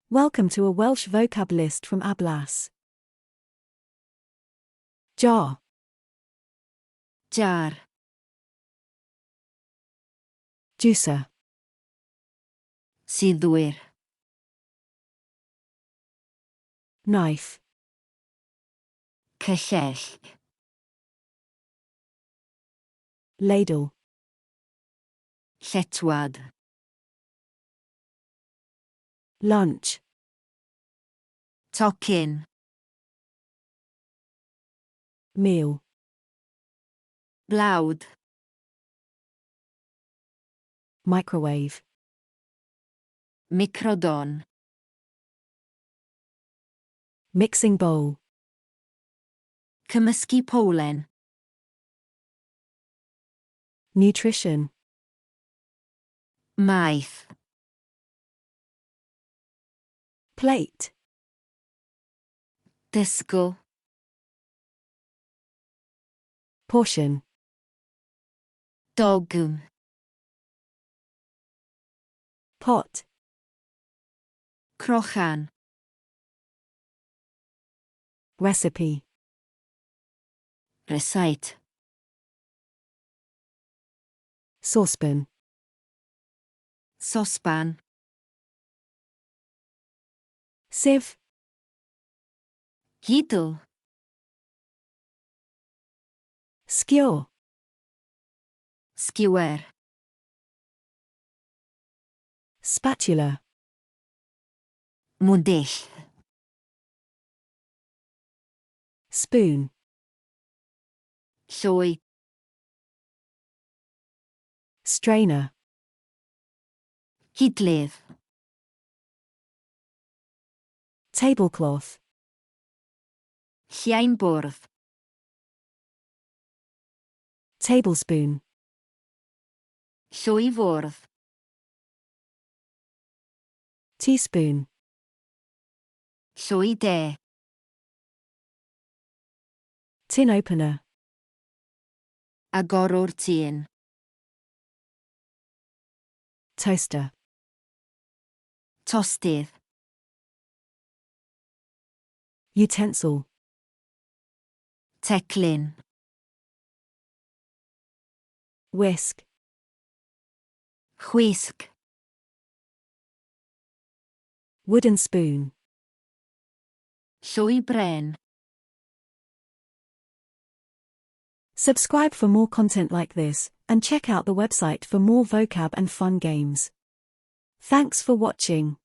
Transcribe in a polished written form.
Welcome to a Welsh vocab list from Ablas. Jar, Jar. juicer, Siddwyr. knife, Cyllell. ladle, Lletwad. lunch, Tocyn. meal, Blawd. microwave, Microdon. mixing bowl, Cymysgu powlen. nutrition, Maeth. plate, Disgwyl. portion, Dogwm. pot, Crochan. recipe, Recite. saucepan, Saucepan. sieve, Hidl. skewer, Skewer. spatula, Mwndill. spoon, Llwy. strainer, Hidlydd. tablecloth, Lliain bwrdd. tablespoon, Llwy fwrdd. teaspoon, Llwy de. tin opener, Agorwr tîn. toaster, Tostydd. utensil, Teclyn. whisk, Chwisg. wooden spoon. Llwy bren. Subscribe for more content like this, and check out the website for more vocab and fun games. Thanks for watching.